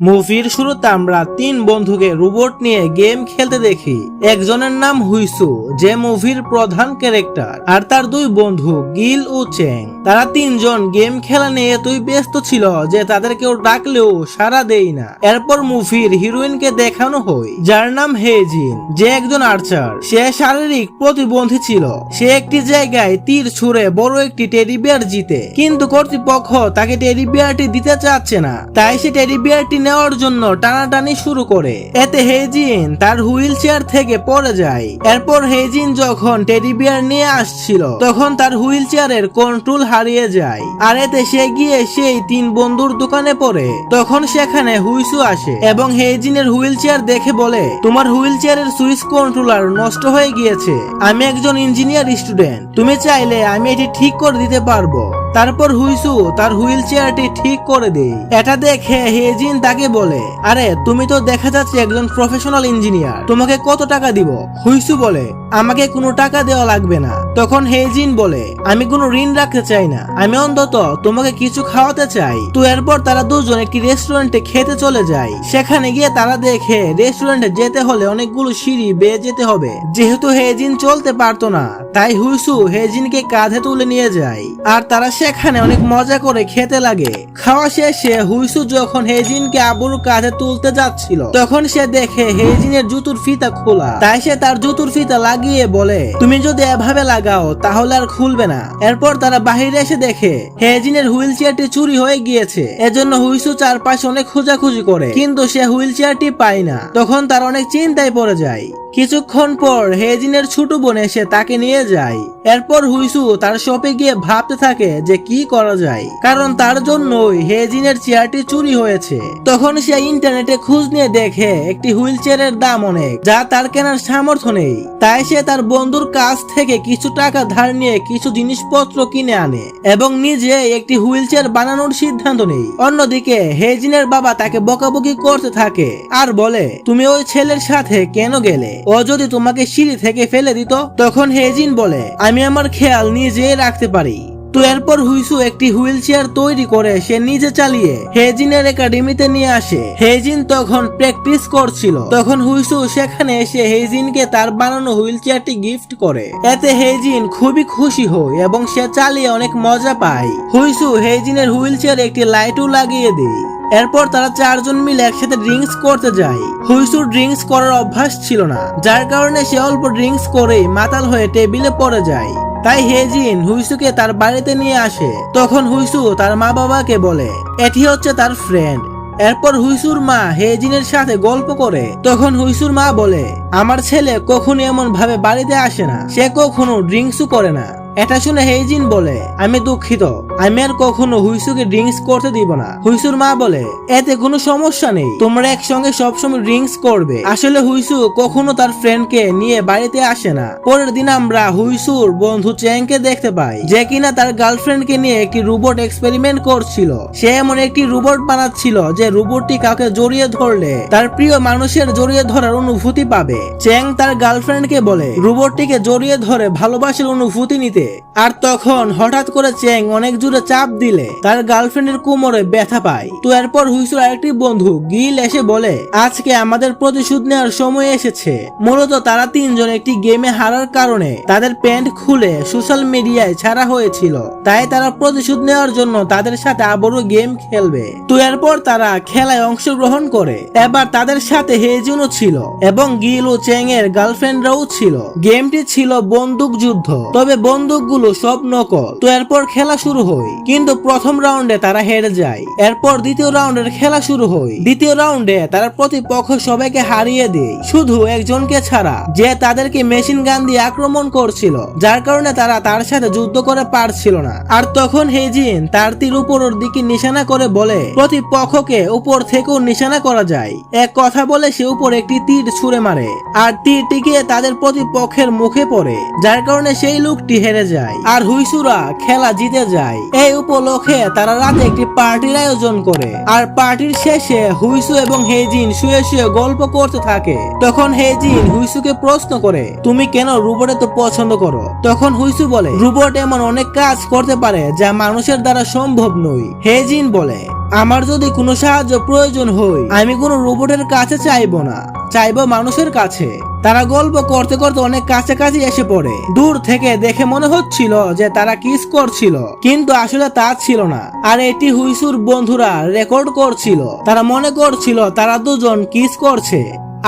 মুভির শুরুতে আমরা তিন বন্ধুকে রোবট নিয়ে গেম খেলতে দেখি। একজনের নাম হুইসু, যে মুভির প্রধান ক্যারেক্টার, আর তার দুই বন্ধু গিল ও চ্যাং। তারা তিনজন গেম খেলা নিয়ে এতই ব্যস্ত ছিল যে তাদের কেউ ডাকলেও সাড়া দেই না। এরপর মুভির হিরোইনকে দেখানো হয়, যার নাম হেজিন, যে একজন আর্চার। সে শারীরিক প্রতিবন্ধী ছিল। সে একটি জায়গায় তীর ছুঁড়ে বড় একটি টেডি বিয়ার জিতে, কিন্তু কর্তৃপক্ষ তাকে টেডি বিয়ারটি দিতে চাচ্ছে না। তাই সে টেডি বিয়ারটি নেওয়ার জন্য টানাটানি শুরু করে। এতে হেজিন তার হুইল চেয়ার থেকে পড়ে যায়। এরপর হেজিন যখন টেডি বিয়ার নিয়ে আসছিল তখন তার হুইল চেয়ারের কন্ট্রোল হারিয়ে যায়, আর এতে সে গিয়ে সেই তিন বন্ধুর দোকানে পড়ে। তখন সেখানে হুইসু আসে এবং হেজিনের হুইল চেয়ার দেখে বলে, তোমার হুইল চেয়ারের সুইচ কন্ট্রোলার নষ্ট হয়ে গিয়েছে। আমি একজন ইঞ্জিনিয়ার স্টুডেন্ট, তুমি চাইলে আমি এটি ঠিক করে দিতে পারবো। তারপর হুইসু তার হুইল চেয়ারটি ঠিক করে দেয়। এটা দেখে হেজিন তাকে বলে, আরে তুমি তো দেখা যাচ্ছে একজন প্রফেশনাল ইঞ্জিনিয়ার, তোমাকে কত টাকা দিব? হুইসু বলে, আমাকে কোনো টাকা দেওয়া লাগবে না। তখন হেজিন বলে, আমি কোনো ঋণ রাখতে চাই না, আমি অন্তত তোমাকে কিছু খাওয়াতে চাই। তো এরপর তারা দুজন একটি রেস্টুরেন্টে খেতে চলে যায়। সেখানে গিয়ে তারা দেখে রেস্টুরেন্টে যেতে হলে অনেকগুলো সিঁড়ি বেয়ে যেতে হবে। যেহেতু হেজিন চলতে পারতো না, তাই হুইসু হেজিনকে কাঁধে তুলে নিয়ে যায়, আর তারা সেখানে অনেক মজা করে খেতে লাগে। খাওয়া শেষে হুইসু যখন হেজিনকে আবুর কাঁধে তুলতে যাচ্ছিল তখন সে দেখে হেজিনের জুতোর ফিতা খোলা। তাই সে তার জুতোর ফিতা লাগিয়ে বলে, তুমি যদি এভাবে লাগাও তাহলে আর খুলবে না। এরপর তারা বাহিরে এসে দেখে হেজিনের হুইল চেয়ারটি চুরি হয়ে গিয়েছে। এজন্য হুইসু চারপাশে অনেক খোঁজাখুঁজি করে, কিন্তু সে হুইল চেয়ারটি পায় না। তখন তার অনেক চিন্তায় পড়ে যায়। কিছুক্ষণ পর হেজিনের ছোট বোন এসে তাকে নিয়ে যায়। এরপর হুইসু তার শপে গিয়ে ভাবতে থাকে যে কি করা যায়, কারণ তার জন্যই হেজিনের চেয়ারটি চুরি হয়েছে। তখন সে ইন্টারনেটে খোঁজ নিয়ে দেখে একটি হুইল চেয়ারের দাম অনেক, যা তার কেনার সামর্থ্য নেই। তাই সে তার বন্ধুর কাছ থেকে কিছু টাকা ধার নিয়ে কিছু জিনিসপত্র কিনে আনে এবং নিজে একটি হুইল চেয়ার বানানোর সিদ্ধান্ত নেই। অন্যদিকে হেজিনের বাবা তাকে বকাবকি করতে থাকে আর বলে, তুমি ওই ছেলের সাথে কেন গেলে? ও যদি তোমাকে সিঁড়ি থেকে ফেলে দিত? তখন হেজিন বলে, আমি আমার খেয়াল নিজেই রাখতে পারি। তো এরপর হুইসু একটি হুইল চেয়ার তৈরি করে সে নিজে চালিয়ে হেজিনের একাডেমিতে নিয়ে আসে। হেজিন তখন প্র্যাকটিস করছিল। তখন হুইসু সেখানে এসে হেজিনকে তার বানানো হুইল চেয়ারটি গিফট করে। এতে হেজিন খুবই খুশি হয় এবং সে চালিয়ে অনেক মজা পায়। হুইসু হেজিনের হুইল চেয়ারে একটি লাইটও লাগিয়ে দেয়। এরপর তারা চারজন মিলে একসাথে ড্রিঙ্কস করতে যায়। হুইসুর ড্রিঙ্কস করার অভ্যাস ছিল না, যার কারণে সে অল্প ড্রিঙ্কস করেই মাতাল হয়ে টেবিলে পড়ে যায়। তাই হেজিন হুইসুকে তার বাড়িতে নিয়ে আসে। তখন হুইসু তার মা বাবাকে বলে এটি হচ্ছে তার ফ্রেন্ড। এরপর হুইসুর মা হেজিনের সাথে গল্প করে। তখন হুইসুর মা বলে, আমার ছেলে কখনো এমন ভাবে বাড়িতে আসে না, সে কখনো ড্রিঙ্কসও করে না। এটা শুনে হেজিন বলে, আমি দুঃখিত, আমি আর কখনো হুইসুকে ড্রিঙ্কস করতে দিব না। হুইসুর মা বলে, এতে কোনো সমস্যা নেই, তোমরা একসঙ্গে সবসময় ড্রিঙ্কস করবে। আসলে হুইসু কখনো তার ফ্রেন্ডকে নিয়ে বাড়িতে আসে না। পরের দিন আমরা হুইসুর বন্ধু চ্যাংকে দেখতে পাই, যে কিনা তার গার্লফ্রেন্ডকে নিয়ে একটি রোবট এক্সপেরিমেন্ট করছিল। সে এমন একটি রোবট বানাচ্ছিল যে রোবটটি কাউকে জড়িয়ে ধরলে তার প্রিয় মানুষের জড়িয়ে ধরার অনুভূতি পাবে। চ্যাং তার গার্লফ্রেন্ডকে বলে রোবটটিকে জড়িয়ে ধরে ভালোবাসার অনুভূতি নিতে। আর তখন হঠাৎ করে চ্যাং অনেক জোরে চাপ দিলে তার গার্লফ্রেন্ডের কোমরে ব্যথা পায়। তো এরপর হুইসুর আরেকটি বন্ধু গিল এসে বলে, আজকে আমাদের প্রতিশোধ নেওয়ার সময় এসেছে। মূলত তারা তিনজন একটি গেমে হারার কারণে তাদের প্যান্ট খুলে সোশ্যাল মিডিয়ায় ছাড়া হয়েছিল। তাই তারা প্রতিশোধ নেওয়ার জন্য তাদের সাথে আবারও গেম খেলবে। তো এরপর তারা খেলায় অংশগ্রহণ করে। এবার তাদের সাথে হেজুনও ছিল এবং গিল ও চ্যাং এর গার্লফ্রেন্ডরাও ছিল। গেমটি ছিল বন্দুক যুদ্ধ, তবে বন্দুকগুলো সব নকল। তো এরপর খেলা শুরু হয়, কিন্তু প্রথম রাউন্ডে তারা হেরে যায়। এরপর দ্বিতীয় রাউন্ডের খেলা শুরু হয়। দ্বিতীয় রাউন্ডে তারা প্রতিপক্ষ সবাইকে হারিয়ে দেয়, শুধু একজনকে ছাড়া, যে তাদেরকে মেশিন গান দিয়ে আক্রমণ করছিল, যার কারণে তারা তার সাথে যুদ্ধ করে পারছিল না। আর তখন হেজিন তার তীর উপরের দিকে নিশানা করে বলে, প্রতিপক্ষকে উপর থেকেও নিশানা করা যায়। এক কথা বলে সে উপর একটি তীর ছুঁড়ে মারে, আর তীরটি গিয়ে তাদের প্রতিপক্ষের মুখে পড়ে, যার কারণে সেই লোকটি হেরে যায় আর হুইসুরা খেলা জিতে যায়। এই উপলক্ষে তারা রাতে একটি পার্টির আয়োজন করে, আর পার্টির শেষে হুইসু এবং হেজিন শুয়ে শুয়ে গল্প করতে থাকে। তখন হেজিন হুইসুকে প্রশ্ন করে, তুমি কেন রোবট এত পছন্দ করো? তখন হুইসু বলে, রোবট এমন অনেক কাজ করতে পারে যা মানুষের দ্বারা সম্ভব নয়। হেজিন বলে, আমার যদি কোনো সাহায্য প্রয়োজন হয় আমি কোনো রোবটের কাছে চাইবো না, চাইবো মানুষের কাছে। তারা গল্প করতে করতে অনেক কাছাকাছি এসে পড়ে। দূর থেকে দেখে মনে হচ্ছিল যে তারা কিস করছিল, কিন্তু আসলে তা ছিল না। আর এটি হুইসুর বন্ধুরা রেকর্ড করছিল। তারা মনে করছিল তারা দুজন কিস করছে।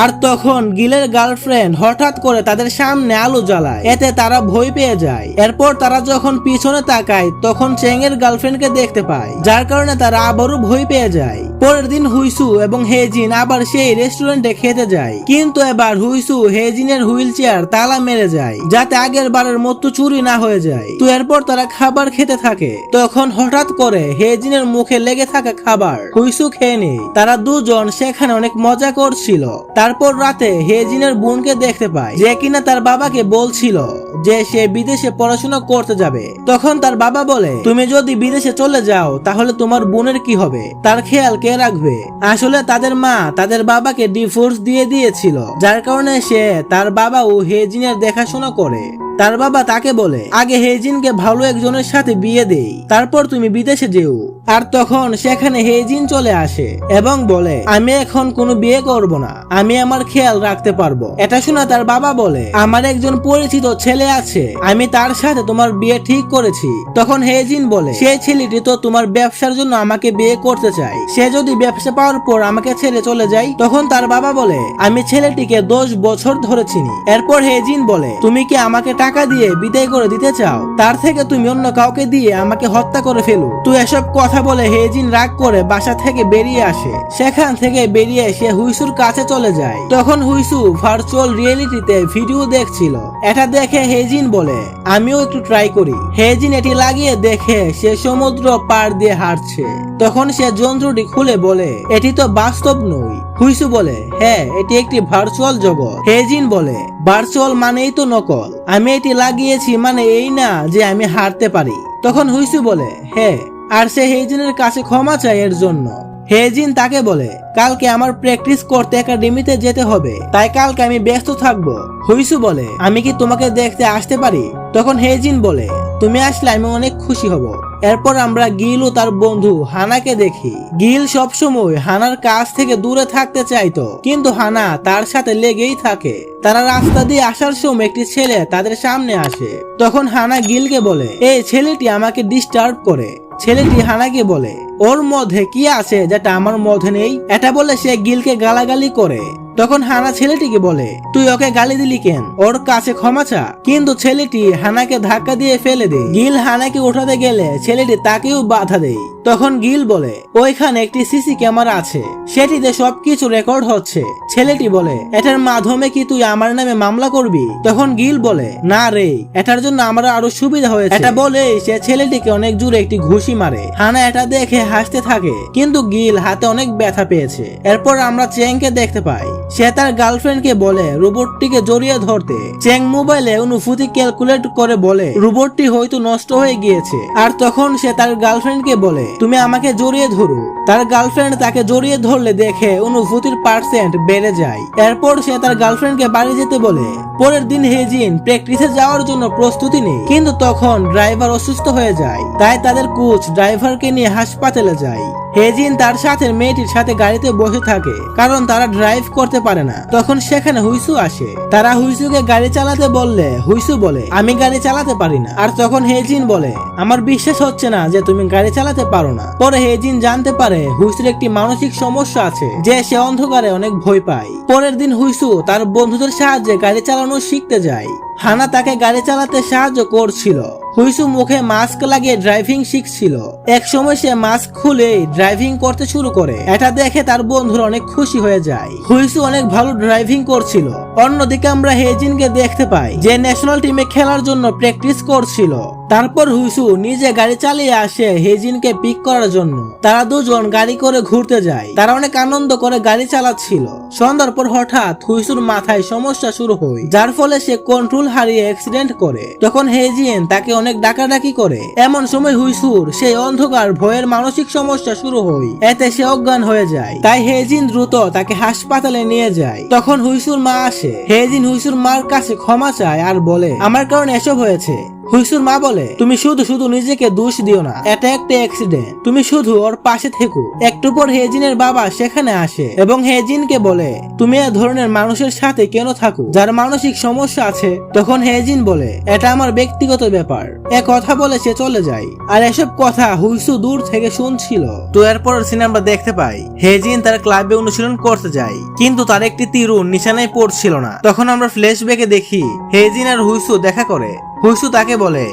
আর তখন গিলের গার্লফ্রেন্ড হঠাৎ করে তাদের সামনে আলো জ্বালায়, এতে তারা ভয় পেয়ে যায়। এরপর তারা যখন পিছনে তাকায় তখন চেং এর গার্লফ্রেন্ডকে দেখতে পায়, যার কারণে তারা আবারও ভয় পেয়ে যায়। পরের দিন হুইসু এবং হেজিন আবার সেই রেস্টুরেন্টে খেতে যায়, কিন্তু এবার হুইসু হেজিনের হুইল চেয়ার তালা মেরে যায়, যাতে আগের বারের মতো চুরি না হয়ে যায়। তো এরপর তারা খাবার খেতে থাকে। তখন হঠাৎ করে হেজিনের মুখে লেগে থাকা খাবার হুইসু খেয়ে নেয়। তারা দুজন সেখানে অনেক মজা করছিল। তারপর রাতে হেজিনের বোনকে দেখতে পায়, যে কিনা তার বাবাকে বলছিল যে সে বিদেশে পড়াশোনা করতে যাবে। তখন তার বাবা বলে, তুমি যদি বিদেশে চলে যাও তাহলে তোমার বোনের কি হবে, তার খেয়াল কে রাখবে? আসলে তাদের মা তাদের বাবাকে ডিভোর্স দিয়ে দিয়েছিল, যার কারণে সে তার বাবা ও হেজিনের দেখাশোনা করে। তার বাবা তাকে বলে, আগে হেজিনকে ভালো একজনের সাথে বিয়ে দেই, তারপর তুমি বিদেশে যেও। আর তখন সেখানে হেজিন চলে আসে এবং বলে, আমি এখন কোনো বিয়ে করব না, আমি আমার খেয়াল রাখতে পারবো। এটা শোনা তার বাবা বলে, আমার একজন পরিচিত ছেলে আছে, আমি তার সাথে তোমার বিয়ে ঠিক করেছি। তখন হেজিন বলে, সেই ছেলেটি তো তোমার ব্যবসার জন্য আমাকে বিয়ে করতে চায়, সে যদি ব্যবসা পাওয়ার পর আমাকে ছেড়ে চলে যায়? তখন তার বাবা বলে, আমি ছেলেটিকে 10 বছর ধরে চিনি। এরপর হেজিন বলে, তুমি কি আমাকে টাকা দিয়ে বিদায় করে দিতে চাও? তার থেকে তুমি অন্য কাউকে দিয়ে আমাকে হত্যা করে ফেলো। তো এসব কথা বলে হেজিন রাগ করে বাসা থেকে বেরিয়ে আসে। সেখান থেকে বেরিয়ে সে হুইসুর কাছে চলে যায়। তখন হুইসু ভার্চুয়াল রিয়েলিটিতে ভিডিও দেখছিল। এটা দেখে হেজিন বলে, আমিও একটু ট্রাই করি। হেজিন এটি লাগিয়ে দেখে সে সমুদ্র পার দিয়ে হাঁটছে। তখন সে যন্ত্রটি খুলে বলে, এটি তো বাস্তব নয়। হুইসু বলে, হ্যাঁ, এটি একটি ভার্চুয়াল জগৎ। হেজিন বলে, ভার্চুয়াল মানেই তো নকল, আমি এটি লাগিয়েছি মানে এই না যে আমি হারতে পারি। তখন হুইসু বলে, হ্যাঁ, আর সে হেজিনের কাছে ক্ষমা চায় এর জন্য। হেজিন তাকে বলে, কালকে আমার প্র্যাকটিস করতে একাডেমিতে যেতে হবে, তাই কালকে আমি ব্যস্ত থাকবো। হুইসু বলে, আমি কি তোমাকে দেখতে আসতে পারি? তখন হেজিন বলে, তুমি আসলে আমি অনেক খুশি হব। এরপর আমরা গিল ও তার বন্ধু হানাকে দেখি। গিল সবসময় হানার কাছ থেকে দূরে থাকতে চাইতো, কিন্তু হানা তার সাথে লেগেই থাকে। তারা রাস্তা দিয়ে আসার সময় একটি ছেলে তাদের সামনে আসে। তখন হানা গিলকে বলে, এই ছেলেটি আমাকে ডিস্টার্ব করে। ছেলেটি হানাকে বলে, ওর মধ্যে কি আছে যেটা আমার মধ্যে নেই? এটা বলে সে গিলকে গালাগালি করে। তখন হানা ছেলেটিকে বলে, তুই ওকে গালি দিলি কেন? ওর কাছে ক্ষমা চা। কিন্তু ছেলেটি হানাকে ধাক্কা দিয়ে ফেলে দেয়। গিল হানাকে উঠাতে গেলে ছেলেটি তাকেও বাধা দেয়। তখন গিল বলে, ওইখানে একটি সিসি ক্যামেরা আছে, সেটিতে সবকিছু রেকর্ড হচ্ছে। ছেলেটি বলে, এটার মাধ্যমে কি তুই আমার নামে মামলা করবি? তখন গিল বলে, না রে, এটার জন্য আমার আরো সুবিধা হয়েছে। এটা বলে সে ছেলেটিকে অনেক জোরে একটি ঘুষি মারে। হানা এটা দেখে হাসতে থাকে, কিন্তু গিল হাতে অনেক ব্যথা পেয়েছে। এরপর আমরা চেংকে দেখতে পাই। সে তার গার্লফ্রেন্ডকে বলে রোবটটিকে জড়িয়ে ধরতে। চেং মোবাইলে অনুভূতি ক্যালকুলেট করে বলে রোবটটি হয়তো নষ্ট হয়ে গিয়েছে। আর তখন সে তার গার্লফ্রেন্ডকে বলে, তুমি আমাকে জড়িয়ে ধরো। তার গার্লফ্রেন্ড তাকে জড়িয়ে ধরলে দেখে অনুভূতির পার্সেন্ট বেড়ে যায়। এরপর সে তার গার্লফ্রেন্ডকে বাড়ি যেতে বলে। পরের দিন হেজিন প্র্যাকটিসে যাওয়ার জন্য প্রস্তুতি নেই, কিন্তু তখন ড্রাইভার অসুস্থ হয়ে যায়। তাই তাদের কোচ ড্রাইভারকে নিয়ে হাসপাতালে যায়। হেজিন তার সাথে মেয়েটির সাথে গাড়িতে বসে থাকে, কারণ তারা ড্রাইভ করতে পারে না। তখন সেখানে হুইসু আসে। তারা হুইসুকে গাড়ি চালাতে বললে হুইসু বলে, আমি গাড়ি চালাতে পারি না। আর তখন হেজিন বলে, আমার বিশ্বাস হচ্ছে না যে তুমি গাড়ি চালাতে পারো না। পরে হেজিন জানতে পারে হুইসুর একটি মানসিক সমস্যা আছে, যে সে অন্ধকারে অনেক ভয় পায়। পরের দিন হুইসু তার বন্ধুদের সাহায্যে গাড়ি চালানো শিখতে যায়। হানা তাকে গাড়ি চালাতে সাহায্য করছিল। হুইসু মুখে মাস্ক লাগিয়ে ড্রাইভিং শিখছিল। এক সময় সে মাস্ক খুলে ড্রাইভিং করতে শুরু করে। এটা দেখে তার বন্ধুরা অনেক খুশি হয়ে যায়। হুইসু অনেক ভালো ড্রাইভিং করছিল। অন্যদিকে আমরা হেজিনকে দেখতে পাই, যে ন্যাশনাল টিমে খেলার জন্য প্র্যাকটিস করছিল। তারপর হুইসু নিজে গাড়ি চালিয়ে আসে হেজিনকে পিক করার জন্য। তারা দুজন গাড়ি করে ঘুরতে যায়। তারা অনেক আনন্দ করে গাড়ি চালাচ্ছিল। সন্ধ্যার পর হঠাৎ হুইসুর মাথায় সমস্যা শুরু হয়, যার ফলে সে কন্ট্রোল হারিয়ে অ্যাক্সিডেন্ট করে। তখন হেজিন তাকে অনেক ডাকাডাকি করে। এমন সময় হুইসুর সেই অন্ধকার ভয়ের মানসিক সমস্যা শুরু হয়, এতে সে অজ্ঞান হয়ে যায়। তাই হেজিন দ্রুত তাকে হাসপাতালে নিয়ে যায়। তখন হুইসুর মা আসে। হেজিন হুইসুর মার কাছে ক্ষমা চায় আর বলে, আমার কারণে এসব হয়েছে। হুইসুর মা বলে, তুমি শুধু শুধু নিজেকে দোষ দিও না, এটা একটা অ্যাক্সিডেন্ট, তুমি শুধু ওর পাশে থেকো। একটু পর হেজিনের বাবা সেখানে আসে এবং হেজিনকে বলে, তুমি এ ধরনের মানুষের সাথে কেন থাকো যার মানসিক সমস্যা আছে? তখন হেজিন বলে, এটা আমার ব্যক্তিগত ব্যাপার। এ কথা বলে সে চলে যায়। আর এসব কথা হুইসু দূর থেকে শুনছিল। তো এরপরের সিনে আমরা দেখতে পাই হেজিন তার ক্লাবে অনুশীলন করতে যায়, কিন্তু তার একটি তীরও নিশানায় পড়ছিল না। তখন আমরা ফ্ল্যাশব্যাকে দেখি হেজিন আর হুইসু দেখা করে। হুইসু তাকে বলে,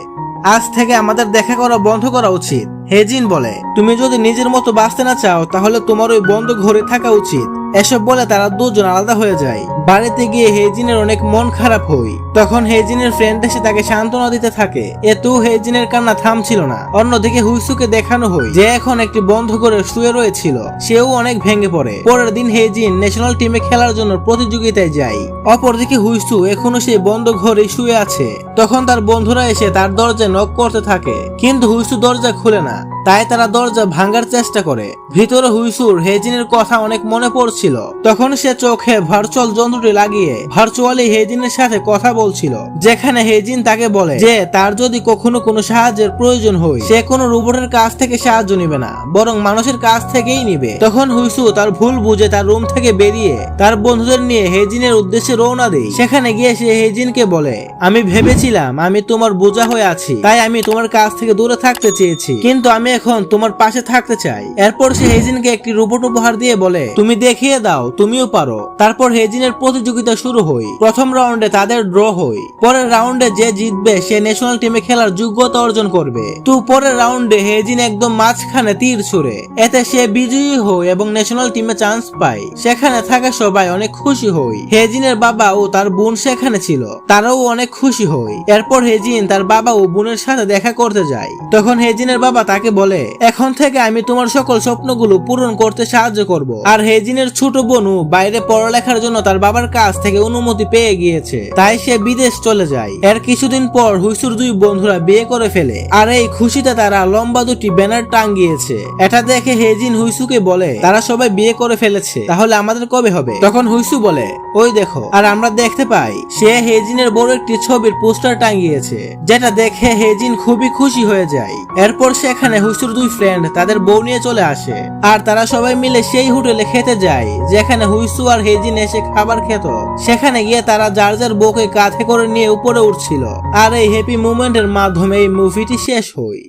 আজ থেকে আমাদের দেখা করা বন্ধ করা উচিত। হেজিন বলে, তুমি যদি নিজের মতো বাঁচতে না চাও তাহলে তোমার ওই বন্ধ ঘরে থাকা উচিত। এসব বলে তারা দুজন আলাদা হয়ে যায়। বাড়িতে গিয়ে হেজিনের অনেক মন খারাপ হয়। তখন হেজিনের ফ্রেন্ড এসে তাকে সান্ত্বনা দিতে থাকে। এতেও হেজিনের কান্না থামছিল না। অন্যদিকে হুইসুকে দেখানো হয় যে এখন একটি বন্ধ করে শুয়ে রয়েছিল। সেও অনেক ভেঙে পড়ে। পরের দিন হেজিন ন্যাশনাল টিমে খেলার জন্য প্রতিযোগিতায় যায়। অপরদিকে হুইসু এখনো সেই বন্ধ ঘরে শুয়ে আছে। তখন তার বন্ধুরা এসে তার দরজায় নক করতে থাকে, কিন্তু হুইসু দরজা খুলে না। তাই তারা দরজা ভাঙার চেষ্টা করে। ভিতরে হুইসুর হেজিনের কথা অনেক মনে পড়ছিল। তখন সে চোখে ভার্চুয়াল যন্ত্রটি লাগিয়ে ভার্চুয়ালি হেজিনের সাথে কথা বলছিল, যেখানে হেজিন তাকে বলে যে তার যদি কখনো কোনো সাহায্যের প্রয়োজন হয় সে কোনো রোবটের কাছ থেকে সাহায্য নিবে না, বরং মানুষের কাছ থেকেই নিবে। তখন হুইসু তার ভুল বুঝে তার রুম থেকে বেরিয়ে তার বন্ধুদের নিয়ে হেজিনের উদ্দেশ্যে রওনা দেয়। সেখানে গিয়ে সে হেজিনকে বলে, আমি ভেবেছিলাম আমি তোমার বোঝা হয়ে আছি, তাই আমি তোমার কাছ থেকে দূরে থাকতে চেয়েছি, কিন্তু আমি এখন তোমার পাশে থাকতে চাই। এরপর সে হেজিনকে একটি রোবট উপহার দিয়ে বলে, তুমি দেখিয়ে দাও তুমিও পারো। তারপর হেজিনের প্রতিযোগিতা শুরু হয়। প্রথম রাউন্ডে তাদের ড্র হয়। পরের রাউন্ডে যে জিতবে সে ন্যাশনাল টিমে খেলার যোগ্যতা অর্জন করবে। তো পরের রাউন্ডে হেজিন একদম মাঝখানে তীর ছুড়ে, এতে সে বিজয়ী হয় এবং ন্যাশনাল টিমে চান্স পায়। সেখানে থাকা সবাই অনেক খুশি হয়। হেজিনের বাবা ও তার বোন সেখানে ছিল, তারাও অনেক খুশি হয়। এরপর হেজিন তার বাবা ও বোনের সাথে দেখা করতে যায়। তখন হেজিনের বাবা তাকে বলে, এখন থেকে আমি তোমার সকল স্বপ্নগুলো পূরণ করতে সাহায্য করব। আর হেজিনের ছোট বোনও বাইরে পড়ালেখার জন্য তার বাবার কাছ থেকে অনুমতি পেয়ে গিয়েছে, তাই সে বিদেশ চলে যায়। এর কিছুদিন পর হুইসুর দুই বন্ধুরা বিয়ে করে ফেলে। আর এই খুশিতে তারা লম্বা দুটি ব্যানার টাঙ্গিয়েছে। এটা দেখে হেজিন হুইসুকে বলে, তারা সবাই বিয়ে করে ফেলেছে, তাহলে আমাদের কবে হবে? তখন হুইসু বলে, ওই দেখো। আর আমরা দেখতে পাই সে হেজিনের বড় একটি ছবির পোস্টার টাঙ্গিয়েছে, যেটা দেখে হেজিন খুবই খুশি হয়ে যায়। এরপর সেখানে হুইসুর দুই ফ্রেন্ড তাদের বউ নিয়ে চলে আসে। আর তারা সবাই মিলে সেই হোটেলে খেতে যায় যেখানে হুইসু আর হেজিন এসে খাবার খেত। সেখানে গিয়ে তারা যার যার বউকে কাঁধে করে নিয়ে উপরে উঠছিল। আর এই হ্যাপি মুভমেন্টের মাধ্যমে এই মুভিটি শেষ হয়।